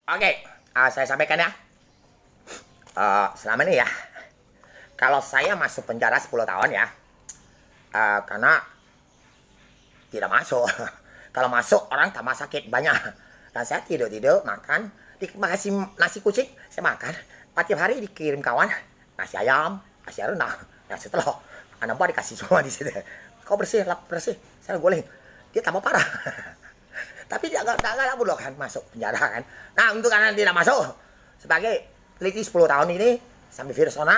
Oke, saya sampaikan ya. Selama ini ya, kalau saya masuk penjara 10 tahun ya, karena tidak masuk. Kalau masuk orang tambah sakit banyak. Dan saya tidur-tidur makan, dikasih nasi kucing, saya makan. Tiap hari dikirim kawan, nasi ayam, nasi rendang, nasi telur. Anak buah dikasih semua di situ. Kau bersih, lap bersih, saya goreng. Dia tambah parah. Tapi dia nggak bodoh kan masuk penjara kan. Nah untuk karena tidak masuk sebagai teliti 10 tahun ini sampai virus corona,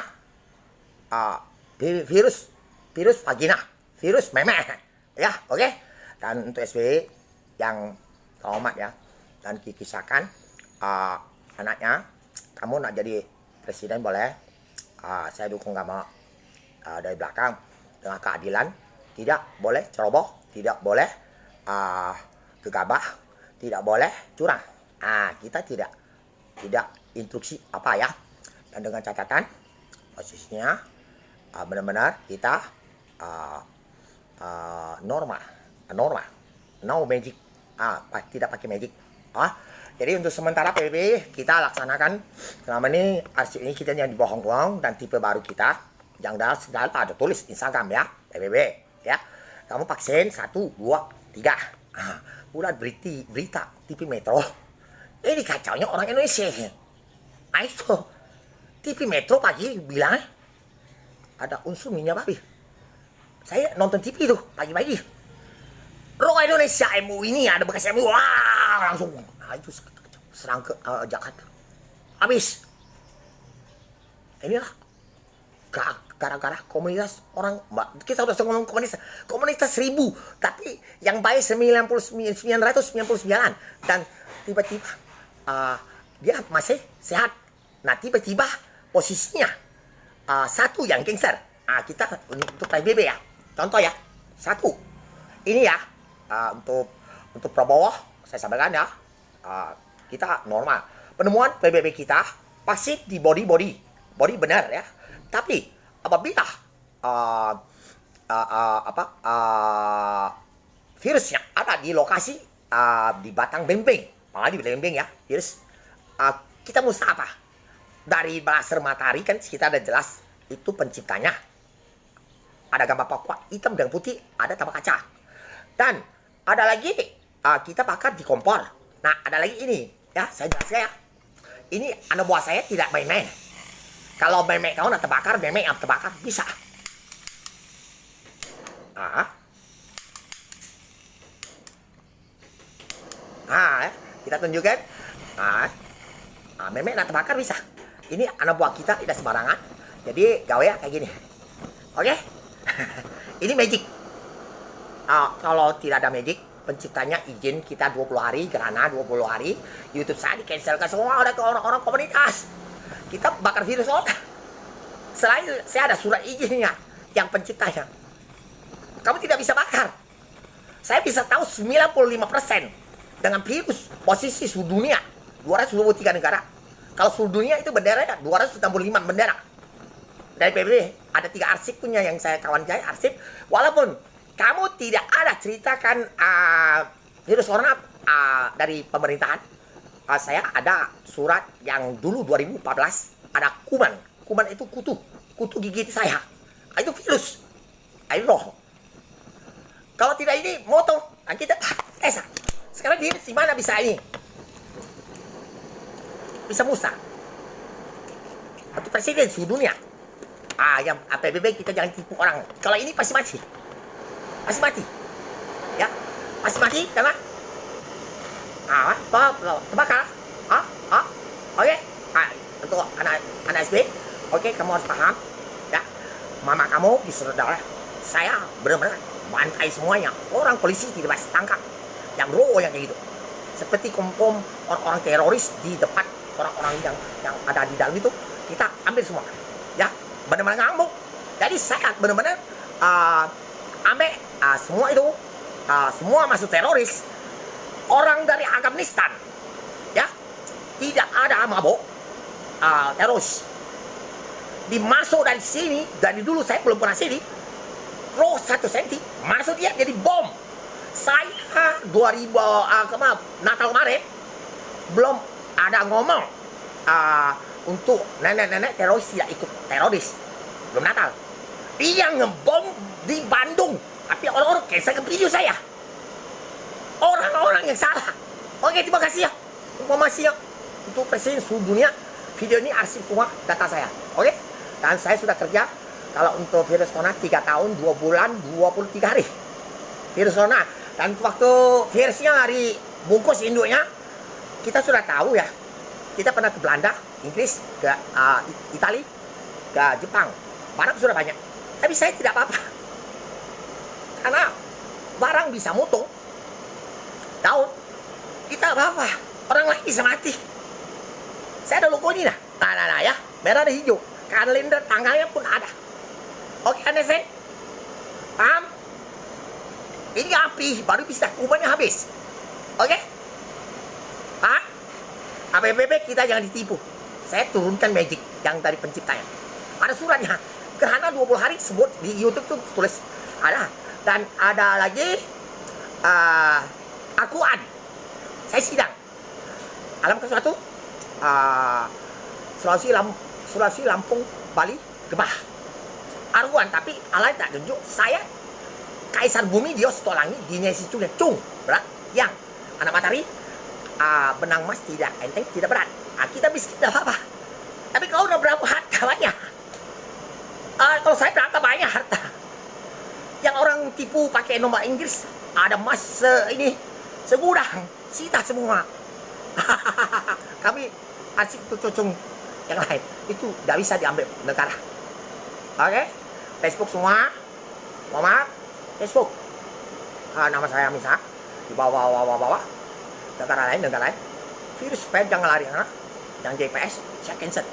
virus vagina, virus meme, ya oke. Dan untuk SBY yang hormat ya dan kisahkan anaknya, kamu nak jadi presiden boleh, saya dukung kamu dari belakang dengan keadilan, tidak boleh ceroboh, tidak boleh gegabah, tidak boleh curang. Kita tidak instruksi apa ya, dan dengan catatan posisinya benar-benar kita norma, no magic, tidak pakai magic. Jadi untuk sementara PBB kita laksanakan selama ini, arsip ini kita yang dibohong-bohong, dan tipe baru kita yang dalam ada tulis Instagram ya PBB ya, kamu vaksin 1, 2, 3. Udah berita TV Metro. Ini kacaunya orang Indonesia. Itu TV Metro pagi bilang ada unsur minyak babi. Saya nonton TV itu pagi-pagi. Roh Indonesia MUI ini ada bekas MUI. Wah, langsung itu serang ke Jakarta. Habis. Inilah gara-gara komunitas orang, kita udah ngomong komunitas 1000, tapi yang baik 999, dan tiba-tiba dia masih sehat. Nah tiba-tiba posisinya satu yang gangster. Kita untuk PBB ya, contoh ya, satu ini ya, untuk Prabowo saya sampaikan ya, kita normal penemuan PBB kita pasti di body benar ya. Tapi apabila virusnya ada di lokasi di batang bempeng, malah di bempeng ya virus, kita mesti apa? Dari laser matahari kan kita ada jelas itu penciptanya. Ada gambar Papua hitam dan putih, ada tambah kaca. Dan ada lagi kita bakar di kompor. Nah ada lagi ini ya, saya jelaskan ya. Ini anak buah saya tidak main-main. Kalau memek kau nak terbakar, memek yang terbakar bisa. Kita tunjukkan. Memek nak terbakar bisa. Ini anak buah kita tidak sembarangan. Jadi gawe ya kayak gini. Oke? Ini magic. Kalau tidak ada magic, penciptanya izin kita 20 hari, gerhana 20 hari. YouTube saya di-cancelkan semua oleh orang-orang komunitas. Kita bakar virus otak. Selain saya ada surat izinnya yang penciptanya. Kamu tidak bisa bakar. Saya bisa tahu 95% dengan virus posisi seluruh dunia 223 negara. Kalau seluruh dunia itu benderanya 265 bendera. Dari PBB ada 3 arsip punya yang saya kawan saya arsip. Walaupun kamu tidak ada ceritakan virus corona dari pemerintahan. Saya ada surat yang dulu 2014 ada kuman itu kutu gigit saya, itu virus, air roh. Kalau tidak ini moto, kita sekarang virus di mana bisa ini bisa musnah atau presiden seluruh dunia. Yang PBB kita jangan tipu orang. Kalau ini pasti mati ya, pasti mati karena terbakar. Oke. Untuk anak SB, oke, kamu harus paham ya. Mama kamu disuruh darah. Saya benar-benar bantai semuanya. Orang polisi tidak bisa tangkap yang roh yang kayak gitu. Seperti kompom orang-orang teroris di depan orang-orang yang ada di dalam itu, kita ambil semua. Ya, benar-benar ngamuk. Jadi saya benar-benar ambil semua itu, semua masuk teroris. Orang dari Afghanistan, ya, tidak ada mabok teroris. Dimasuk dari sini, dari dulu saya belum pernah sini, roh 1 senti, masuk dia jadi bom. Saya 2000 Natal kemarin belum ada ngomong untuk nenek-nenek teroris tidak ikut teroris belum Natal. Dia ngebom di Bandung, tapi orang-orang cancel ke video saya. Orang-orang yang salah. Oke, terima kasih ya informasi ya untuk presiden seluruh dunia. Video ini arsip semua data saya. Oke, dan saya sudah kerja kalau untuk virus corona 3 tahun 2 bulan 23 hari virus corona. Dan waktu virusnya hari bungkus induknya, kita sudah tahu ya. Kita pernah ke Belanda, Inggris, ke Italia, ke Jepang. Barang sudah banyak. Tapi saya tidak apa-apa. Karena barang bisa mutung. Tahu? Kita apa-apa. Orang lain bisa mati. Saya ada logo ini nah. Nah ya. Merah dan hijau. Kalender tanggalnya pun ada. Oke, understand? Paham? Ini api. Baru bisa kumannya habis. Oke? Paham? APBP kita jangan ditipu. Saya turunkan magic yang dari penciptanya. Ada suratnya. Gerhana 20 hari sebut di YouTube tuh tulis ada. Dan ada lagi Al-Quran. Saya sidang. Alam ke-1 Sulawesi, Lampung, Bali, Gebah. Al-Quran, tapi Allah tak tunjuk. Saya Kaisar Bumi Dios Tolangi Dinesi Cung berat yang anak matahari. Benang emas tidak enteng, tidak berat. Kita miskin tidak apa-apa. Tapi kalau udah berapa harta banyak. Kalau saya berapa banyak harta. Yang orang tipu pakai nomor Inggris, ada emas ini segudang, sita semua. Kami asik tuh cocong yang lain. Itu tidak bisa diambil negara. Oke? Facebook semua. Mohon maaf, Facebook. Nama saya Misa. Di bawah. Negara lain, virus supaya jangan lari, yang GPS saya cancel,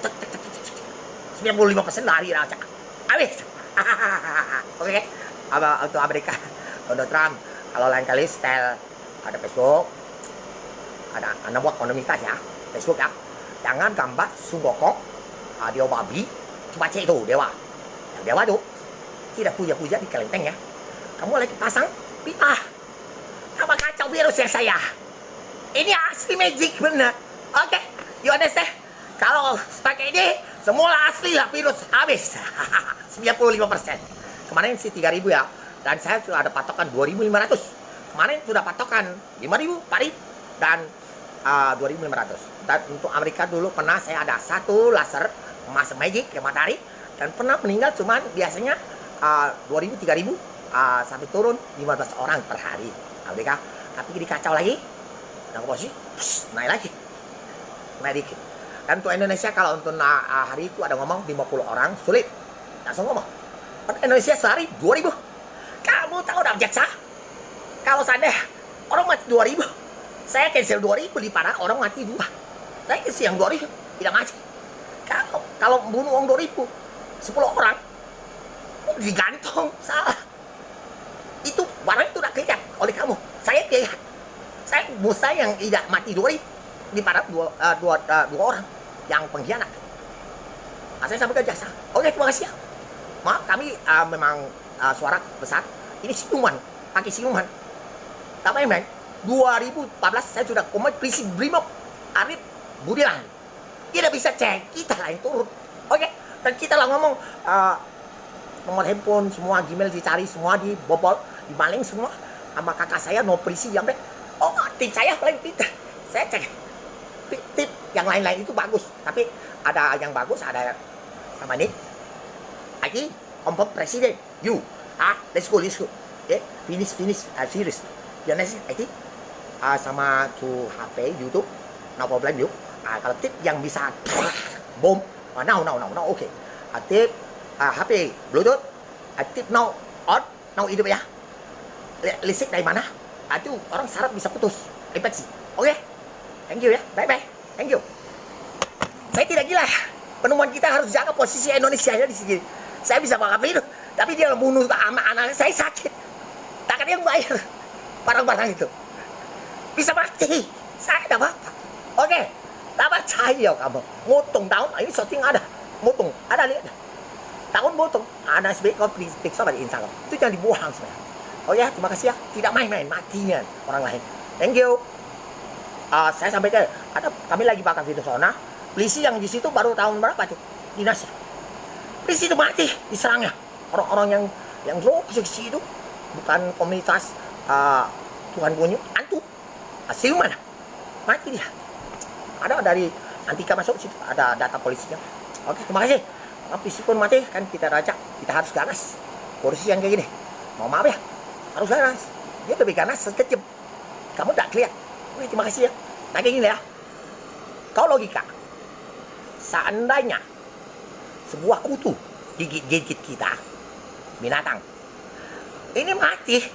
95% lari aja, habis. Oke, untuk Amerika, Donald Trump, kalau lain kali style ada Facebook, ada anak buat komunitas ya, Facebook ya, jangan gambar Sugokong, dia babi, coba cek itu dewa, yang dewa tuh tidak puja-puja di kelenteng ya, kamu lagi pasang pitah, apa kacau virus ya saya. Ini asli magic bener. Oke, you understand? Kalau pakai ini, semua asli lah virus habis. 95%. Kemarin sih 3.000 ya. Dan saya sudah ada patokan 2.500. Kemarin sudah patokan 5.000, 4.000 dan 2.500. Dan untuk Amerika dulu pernah saya ada satu laser emas magic ke matahari dan pernah meninggal cuman biasanya 2.000, 3.000 sampai turun 15 orang per hari Amerika. Tapi dikacau lagi. Yang posisi naik lagi, naik dikit. Dan untuk Indonesia kalau untuk hari itu ada ngomong 50 orang sulit, langsung ngomong. Pada Indonesia sehari 2.000. Kamu tahu dah jaksa? Kalau saya orang mati 2.000, saya cancel 2.000 di para orang mati 2. Saya kasih yang 2.000 tidak mati. Kalau bunuh orang 2.000, 10 orang digantung salah. Itu barang itu tidak kelihatan oleh kamu. Saya kelihatan. Saya bos saya yang tidak mati 2.000 di pada dua orang yang pengkhianat. Saya sampaikan jaksa. Oke, terima kasih ya. Maaf kami memang suara besar. Ini siluman, pakai siluman. Tapi memang 2014 saya sudah komit prinsip Brimob Arif Budiman. Tidak bisa cek, kita lah yang turun. Oke, dan kita lah ngomong nomor handphone semua, Gmail dicari semua, dibobol, dimaling semua. Sama kakak saya no prisi yang tim saya paling pintar. Saya cek tip yang lain-lain itu bagus, tapi ada yang bagus, ada sama ini lagi kompon presiden let's go finish series yang next IT sama to HP YouTube no problem yuk. Kalau tip yang bisa bom now okay. Tip HP Bluetooth, tip now on now hidup ya, listrik dari mana itu orang saraf bisa putus infeksi. Oke, thank you ya, bye thank you. Saya tidak gila, penemuan kita harus jaga posisi Indonesia ya di sini. Saya bisa bangga itu, tapi dia bunuh anak saya sakit, takkan yang bayar barang-barang itu bisa mati. Saya tidak apa-apa. Oke, tak percaya kamu. Motong tahun ini syuting ada, motong ada lihat. Tahun motong ada sebagai klik sama di Instagram itu jangan dibuang sebenarnya. Oh ya, terima kasih ya. Tidak main-main, matinya orang lain. Thank you. Saya sampaikan Ada kami lagi bakar video zona, polisi yang di situ baru tahun berapa tuh dinasnya. Polisi itu mati diserangnya. Orang-orang yang drop ke situ bukan komunitas Tuhan Bunyi, antu. Siluman. Mati dia. Ada dari Antika masuk situ, ada data polisinya. Oke, terima kasih. Polisi pun mati, kan kita rajak, kita harus ganas. Polisi yang kayak gini, mau maaf ya, harus ganas. Dia lebih ganas sekejap. Kamu tak lihat. Oke, terima kasih ya. Nah kayak gini ya. Kau logika, seandainya sebuah kutu gigit kita, binatang, ini mati.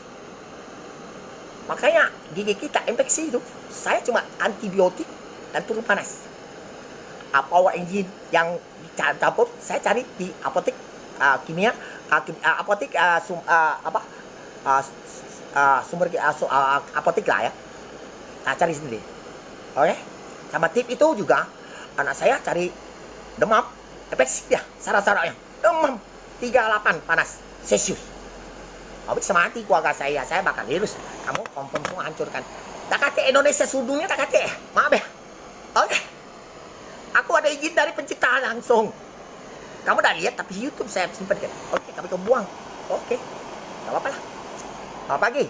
Makanya gigi kita infeksi itu, saya cuma antibiotik dan turun panas. Power engine yang dicampur, saya cari di apotek kimia, apotek sumber apotek lah ya. Nah, cari sendiri. Oke? Sama tip itu juga, anak saya cari demam, infeksi dia, syarat-syaratnya. Demam 38 panas Celsius. Habis mati keluarga saya bakal virus. Kamu confirm semua hancurkan. Tak kata Indonesia seluruhnya, tak kata. Maaf ya. Oke. Aku ada izin dari pencipta langsung. Kamu udah lihat, tapi YouTube saya simpan kan. Oke, kami kau buang. Oke. Gak apa-apa lah. Selamat pagi.